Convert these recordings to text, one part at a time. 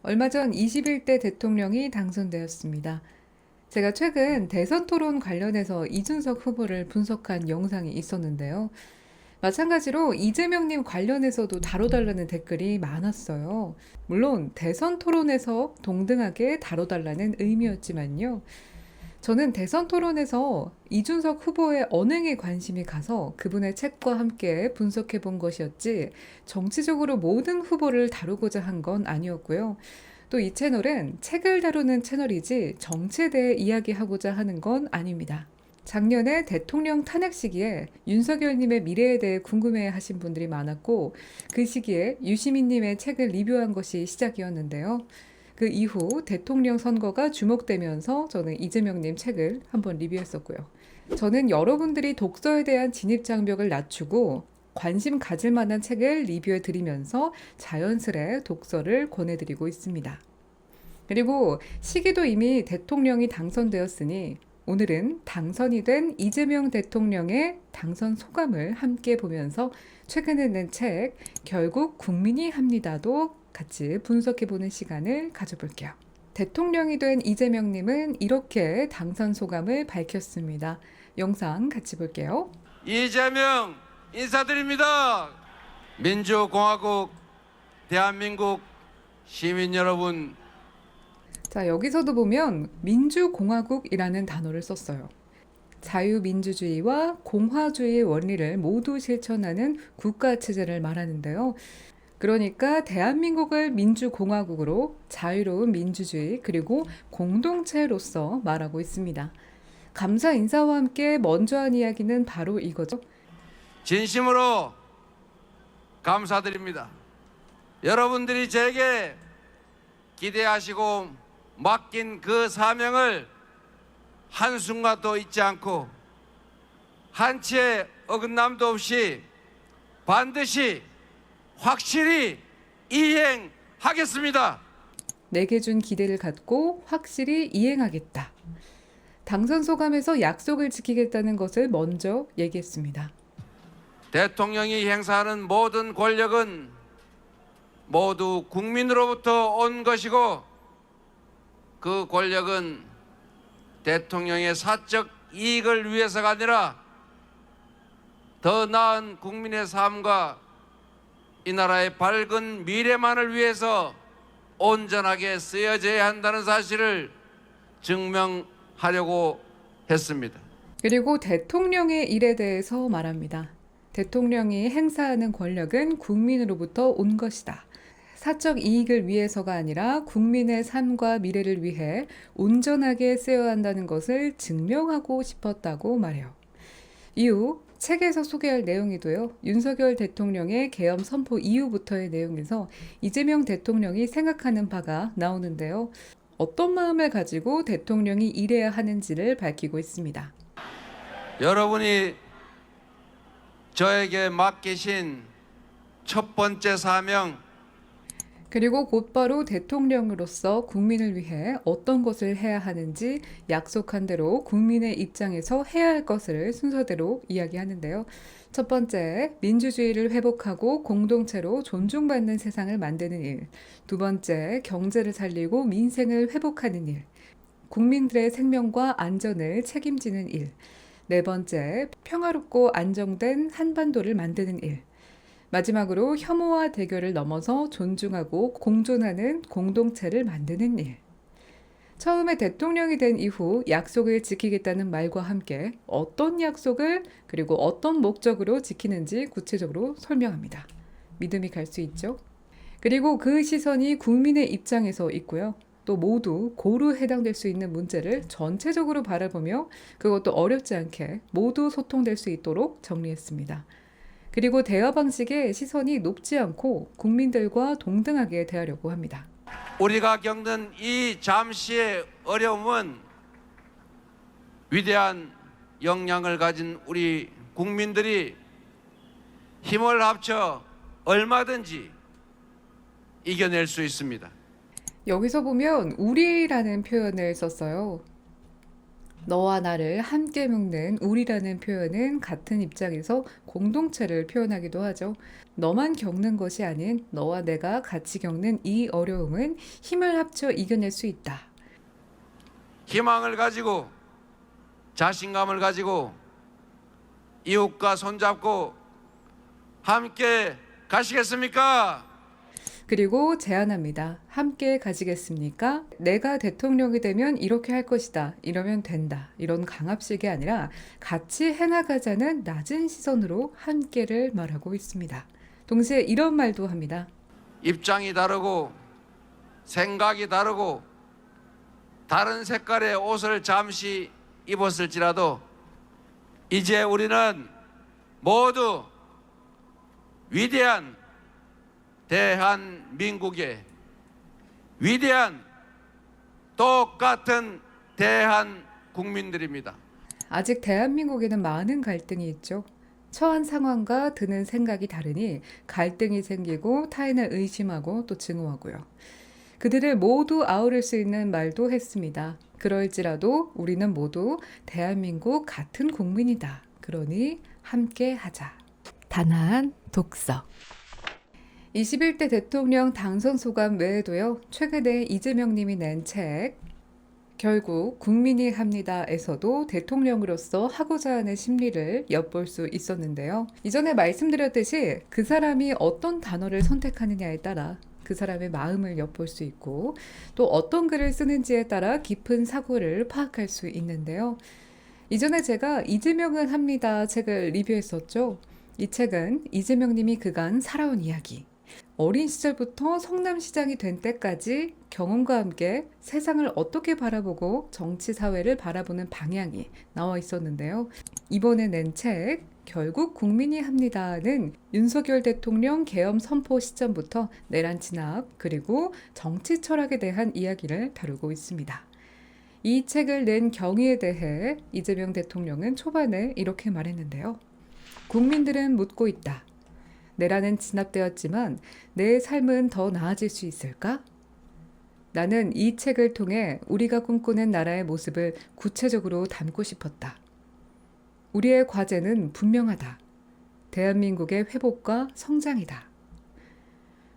얼마 전 21대 대통령이 당선되었습니다. 제가 최근 대선 토론 관련해서 이준석 후보를 분석한 영상이 있었는데요. 마찬가지로 이재명님 관련해서도 다뤄달라는 댓글이 많았어요. 물론 대선 토론에서 동등하게 다뤄달라는 의미였지만요. 저는 대선 토론에서 이준석 후보의 언행에 관심이 가서 그분의 책과 함께 분석해 본 것이었지, 정치적으로 모든 후보를 다루고자 한 건 아니었고요. 또 이 채널은 책을 다루는 채널이지 정치에 대해 이야기하고자 하는 건 아닙니다. 작년에 대통령 탄핵 시기에 윤석열님의 미래에 대해 궁금해 하신 분들이 많았고, 그 시기에 유시민님의 책을 리뷰한 것이 시작이었는데요. 그 이후 대통령 선거가 주목되면서 저는 이재명님 책을 한번 리뷰했었고요. 저는 여러분들이 독서에 대한 진입 장벽을 낮추고 관심 가질 만한 책을 리뷰해 드리면서 자연스레 독서를 권해드리고 있습니다. 그리고 시기도 이미 대통령이 당선되었으니 오늘은 당선이 된 이재명 대통령의 당선 소감을 함께 보면서 최근에 낸 책 결국 국민이 합니다도 같이 분석해보는 시간을 가져볼게요. 대통령이 된 이재명님은 이렇게 당선 소감을 밝혔습니다. 영상 같이 볼게요. 이재명 인사드립니다. 민주공화국 대한민국 시민 여러분, 자, 여기서도 보면 민주공화국이라는 단어를 썼어요. 자유민주주의와 공화주의의 원리를 모두 실천하는 국가체제를 말하는데요. 그러니까 대한민국을 민주공화국으로 자유로운 민주주의 그리고 공동체로서 말하고 있습니다. 감사 인사와 함께 먼저 한 이야기는 바로 이거죠. 진심으로 감사드립니다. 여러분들이 제게 기대하시고 맡긴 그 사명을 한순간도 잊지 않고 한치의 어긋남도 없이 반드시 확실히 이행하겠습니다. 내게 준 기대를 갖고 확실히 이행하겠다. 당선 소감에서 약속을 지키겠다는 것을 먼저 얘기했습니다. 대통령이 행사하는 모든 권력은 모두 국민으로부터 온 것이고 그 권력은 대통령의 사적 이익을 위해서가 아니라 더 나은 국민의 삶과 이 나라의 밝은 미래만을 위해서 온전하게 쓰여져야 한다는 사실을 증명하려고 했습니다. 그리고 대통령의 일에 대해서 말합니다. 대통령이 행사하는 권력은 국민으로부터 온 것이다. 사적 이익을 위해서가 아니라 국민의 삶과 미래를 위해 온전하게 쓰여야 한다는 것을 증명하고 싶었다고 말해요. 이후 책에서 소개할 내용이도요. 윤석열 대통령의 계엄 선포 이후부터의 내용에서 이재명 대통령이 생각하는 바가 나오는데요. 어떤 마음을 가지고 대통령이 일해야 하는지를 밝히고 있습니다. 여러분이 저에게 맡기신 첫 번째 사명, 그리고 곧바로 대통령으로서 국민을 위해 어떤 것을 해야 하는지 약속한 대로 국민의 입장에서 해야 할 것을 순서대로 이야기하는데요. 첫 번째, 민주주의를 회복하고 공동체로 존중받는 세상을 만드는 일. 두 번째, 경제를 살리고 민생을 회복하는 일. 국민들의 생명과 안전을 책임지는 일. 네 번째, 평화롭고 안정된 한반도를 만드는 일. 마지막으로 혐오와 대결을 넘어서 존중하고 공존하는 공동체를 만드는 일. 처음에 대통령이 된 이후 약속을 지키겠다는 말과 함께 어떤 약속을 그리고 어떤 목적으로 지키는지 구체적으로 설명합니다. 믿음이 갈 수 있죠? 그리고 그 시선이 국민의 입장에서 있고요. 또 모두 고루 해당될 수 있는 문제를 전체적으로 바라보며 그것도 어렵지 않게 모두 소통될 수 있도록 정리했습니다. 그리고 대화 방식의 시선이 높지 않고 국민들과 동등하게 대하려고 합니다. 우리가 겪는 이 잠시의 어려움은 위대한 역량을 가진 우리 국민들이 힘을 합쳐 얼마든지 이겨낼 수 있습니다. 여기서 보면 우리라는 표현을 썼어요. 너와 나를 함께 묶는 우리라는 표현은 같은 입장에서 공동체를 표현하기도 하죠. 너만 겪는 것이 아닌 너와 내가 같이 겪는 이 어려움은 힘을 합쳐 이겨낼 수 있다. 희망을 가지고 자신감을 가지고 이웃과 손잡고 함께 가시겠습니까? 그리고 제안합니다. 함께 가지겠습니까? 내가 대통령이 되면 이렇게 할 것이다. 이러면 된다. 이런 강압식이 아니라 같이 해나가자는 낮은 시선으로 함께를 말하고 있습니다. 동시에 이런 말도 합니다. 입장이 다르고 생각이 다르고 다른 색깔의 옷을 잠시 입었을지라도 이제 우리는 모두 위대한 대한민국의 위대한 똑같은 대한 국민들입니다. 아직 대한민국에는 많은 갈등이 있죠. 처한 상황과 드는 생각이 다르니 갈등이 생기고 타인을 의심하고 또 증오하고요. 그들을 모두 아우를 수 있는 말도 했습니다. 그럴지라도 우리는 모두 대한민국 같은 국민이다. 그러니 함께 하자. 단아한 독서. 21대 대통령 당선 소감 외에도요. 최근에 이재명 님이 낸 책 결국 국민이 합니다에서도 대통령으로서 하고자 하는 심리를 엿볼 수 있었는데요. 이전에 말씀드렸듯이 그 사람이 어떤 단어를 선택하느냐에 따라 그 사람의 마음을 엿볼 수 있고 또 어떤 글을 쓰는지에 따라 깊은 사고를 파악할 수 있는데요. 이전에 제가 이재명은 합니다 책을 리뷰했었죠. 이 책은 이재명 님이 그간 살아온 이야기, 어린 시절부터 성남시장이 된 때까지 경험과 함께 세상을 어떻게 바라보고 정치 사회를 바라보는 방향이 나와 있었는데요. 이번에 낸 책 결국 국민이 합니다는 윤석열 대통령 계엄 선포 시점부터 내란 진압 그리고 정치 철학에 대한 이야기를 다루고 있습니다. 이 책을 낸 경위에 대해 이재명 대통령은 초반에 이렇게 말했는데요. 국민들은 묻고 있다. 내란은 진압되었지만 내 삶은 더 나아질 수 있을까? 나는 이 책을 통해 우리가 꿈꾸는 나라의 모습을 구체적으로 담고 싶었다. 우리의 과제는 분명하다. 대한민국의 회복과 성장이다.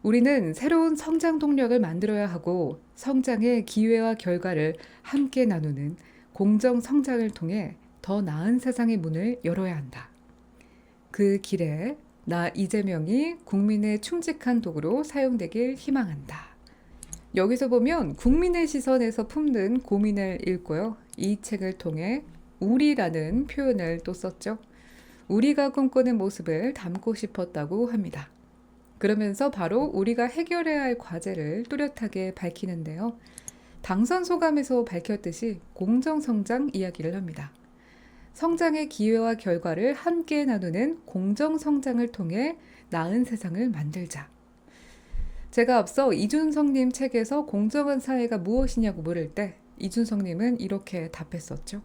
우리는 새로운 성장 동력을 만들어야 하고 성장의 기회와 결과를 함께 나누는 공정 성장을 통해 더 나은 세상의 문을 열어야 한다. 그 길에 나 이재명이 국민의 충직한 도구로 사용되길 희망한다. 여기서 보면 국민의 시선에서 품는 고민을 읽고요. 이 책을 통해 우리라는 표현을 또 썼죠. 우리가 꿈꾸는 모습을 담고 싶었다고 합니다. 그러면서 바로 우리가 해결해야 할 과제를 뚜렷하게 밝히는데요. 당선 소감에서 밝혔듯이 공정성장 이야기를 합니다. 성장의 기회와 결과를 함께 나누는 공정성장을 통해 나은 세상을 만들자. 제가 앞서 이준석님 책에서 공정한 사회가 무엇이냐고 물을 때 이준석님은 이렇게 답했었죠.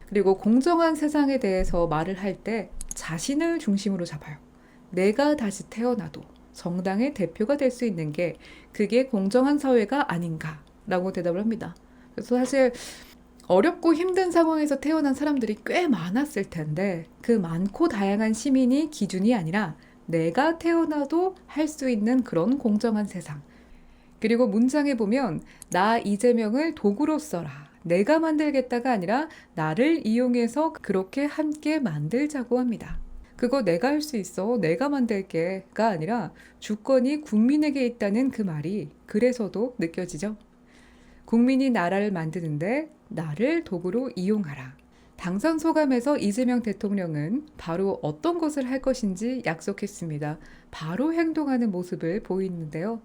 그리고 공정한 세상에 대해서 말을 할 때 자신을 중심으로 잡아요. 내가 다시 태어나도 정당의 대표가 될 수 있는 게 그게 공정한 사회가 아닌가라고 대답을 합니다. 그래서 사실 어렵고 힘든 상황에서 태어난 사람들이 꽤 많았을 텐데 그 많고 다양한 시민이 기준이 아니라 내가 태어나도 할 수 있는 그런 공정한 세상. 그리고 문장에 보면 나 이재명을 도구로 써라. 내가 만들겠다가 아니라 나를 이용해서 그렇게 함께 만들자고 합니다. 그거 내가 할 수 있어. 내가 만들게가 아니라 주권이 국민에게 있다는 그 말이 그래서도 느껴지죠. 국민이 나라를 만드는데 나를 도구로 이용하라. 당선 소감에서 이재명 대통령은 바로 어떤 것을 할 것인지 약속했습니다. 바로 행동하는 모습을 보이는데요.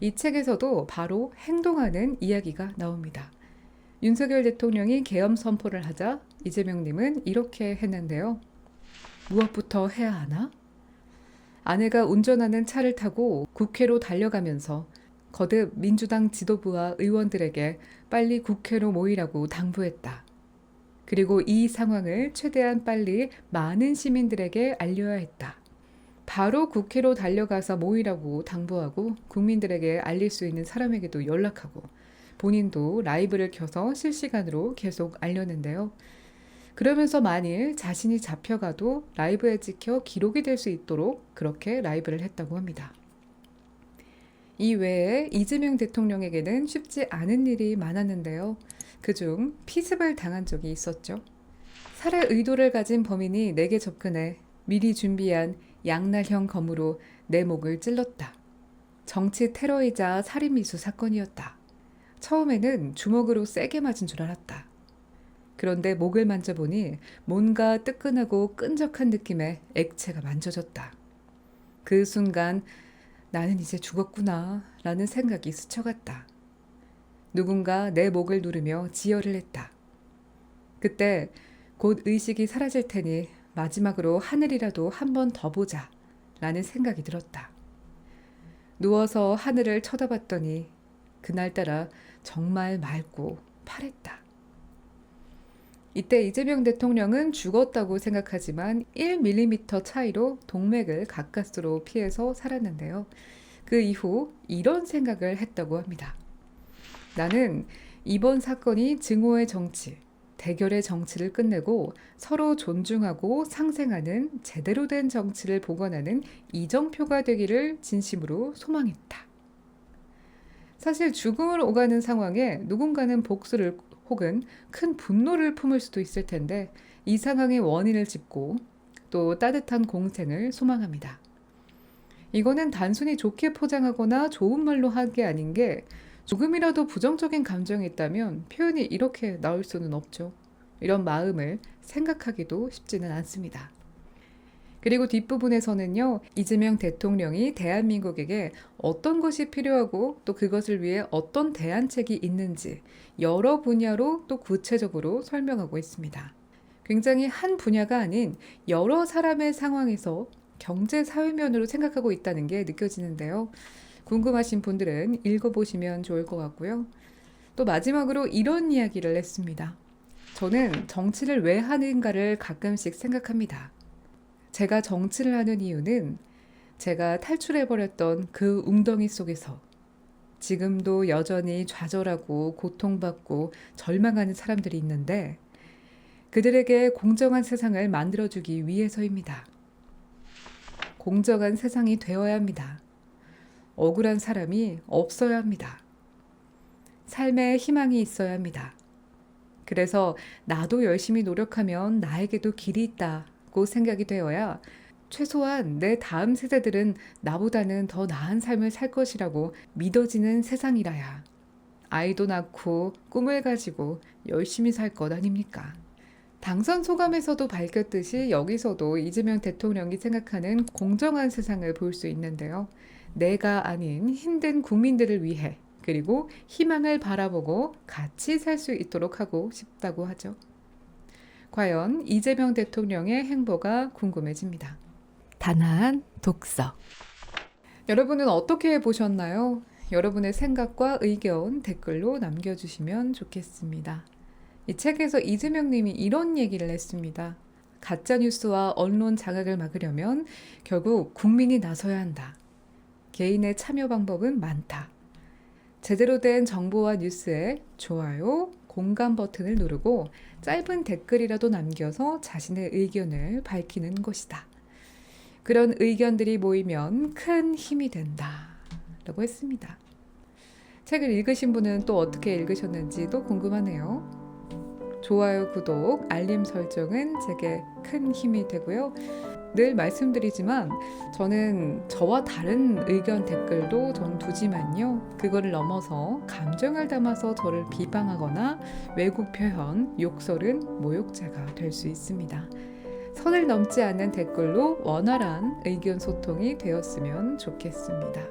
이 책에서도 바로 행동하는 이야기가 나옵니다. 윤석열 대통령이 계엄 선포를 하자 이재명님은 이렇게 했는데요. 무엇부터 해야 하나? 아내가 운전하는 차를 타고 국회로 달려가면서 거듭 민주당 지도부와 의원들에게 빨리 국회로 모이라고 당부했다. 그리고 이 상황을 최대한 빨리 많은 시민들에게 알려야 했다. 바로 국회로 달려가서 모이라고 당부하고 국민들에게 알릴 수 있는 사람에게도 연락하고 본인도 라이브를 켜서 실시간으로 계속 알렸는데요. 그러면서 만일 자신이 잡혀가도 라이브에 찍혀 기록이 될 수 있도록 그렇게 라이브를 했다고 합니다. 이 외에 이재명 대통령에게는 쉽지 않은 일이 많았는데요. 그중 피습을 당한 적이 있었죠. 살해 의도를 가진 범인이 내게 접근해 미리 준비한 양날형 검으로 내 목을 찔렀다. 정치 테러이자 살인미수 사건이었다. 처음에는 주먹으로 세게 맞은 줄 알았다. 그런데 목을 만져보니 뭔가 뜨끈하고 끈적한 느낌의 액체가 만져졌다. 그 순간 나는 이제 죽었구나 라는 생각이 스쳐갔다. 누군가 내 목을 누르며 지혈을 했다. 그때 곧 의식이 사라질 테니 마지막으로 하늘이라도 한 번 더 보자 라는 생각이 들었다. 누워서 하늘을 쳐다봤더니 그날따라 정말 맑고 파랬다. 이때 이재명 대통령은 죽었다고 생각하지만 1mm 차이로 동맥을 가까스로 피해서 살았는데요. 그 이후 이런 생각을 했다고 합니다. 나는 이번 사건이 증오의 정치, 대결의 정치를 끝내고 서로 존중하고 상생하는 제대로 된 정치를 복원하는 이정표가 되기를 진심으로 소망했다. 사실 죽음을 오가는 상황에 누군가는 복수를 혹은 큰 분노를 품을 수도 있을 텐데 이 상황의 원인을 짚고 또 따뜻한 공생을 소망합니다. 이거는 단순히 좋게 포장하거나 좋은 말로 한 게 아닌 게 조금이라도 부정적인 감정이 있다면 표현이 이렇게 나올 수는 없죠. 이런 마음을 생각하기도 쉽지는 않습니다. 그리고 뒷부분에서는요, 이재명 대통령이 대한민국에게 어떤 것이 필요하고 또 그것을 위해 어떤 대안책이 있는지 여러 분야로 또 구체적으로 설명하고 있습니다. 굉장히 한 분야가 아닌 여러 사람의 상황에서 경제 사회면으로 생각하고 있다는 게 느껴지는데요. 궁금하신 분들은 읽어보시면 좋을 것 같고요. 또 마지막으로 이런 이야기를 했습니다. 저는 정치를 왜 하는가를 가끔씩 생각합니다. 제가 정치를 하는 이유는 제가 탈출해버렸던 그 웅덩이 속에서 지금도 여전히 좌절하고 고통받고 절망하는 사람들이 있는데 그들에게 공정한 세상을 만들어주기 위해서입니다. 공정한 세상이 되어야 합니다. 억울한 사람이 없어야 합니다. 삶에 희망이 있어야 합니다. 그래서 나도 열심히 노력하면 나에게도 길이 있다고 생각이 되어야 최소한 내 다음 세대들은 나보다는 더 나은 삶을 살 것이라고 믿어지는 세상이라야 아이도 낳고 꿈을 가지고 열심히 살 것 아닙니까? 당선 소감에서도 밝혔듯이 여기서도 이재명 대통령이 생각하는 공정한 세상을 볼 수 있는데요. 내가 아닌 힘든 국민들을 위해 그리고 희망을 바라보고 같이 살 수 있도록 하고 싶다고 하죠. 과연 이재명 대통령의 행보가 궁금해집니다. 단아한 독서. 여러분은 어떻게 보셨나요? 여러분의 생각과 의견 댓글로 남겨주시면 좋겠습니다. 이 책에서 이재명 님이 이런 얘기를 했습니다. 가짜뉴스와 언론 장악을 막으려면 결국 국민이 나서야 한다. 개인의 참여 방법은 많다. 제대로 된 정보와 뉴스에 좋아요, 공감 버튼을 누르고 짧은 댓글이라도 남겨서 자신의 의견을 밝히는 것이다. 그런 의견들이 모이면 큰 힘이 된다. 라고 했습니다. 책을 읽으신 분은 또 어떻게 읽으셨는지도 궁금하네요. 좋아요, 구독, 알림 설정은 제게 큰 힘이 되고요. 늘 말씀드리지만 저는 저와 다른 의견 댓글도 전 두지만요. 그거를 넘어서 감정을 담아서 저를 비방하거나 왜곡 표현, 욕설은 모욕죄가 될 수 있습니다. 선을 넘지 않는 댓글로 원활한 의견 소통이 되었으면 좋겠습니다.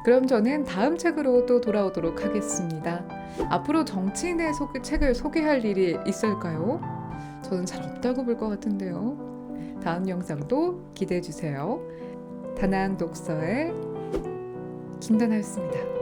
그럼 저는 다음 책으로 또 돌아오도록 하겠습니다. 앞으로 정치인의 책을 소개할 일이 있을까요? 저는 잘 없다고 볼 것 같은데요. 다음 영상도 기대해 주세요. 단아한 독서의 김단아였습니다.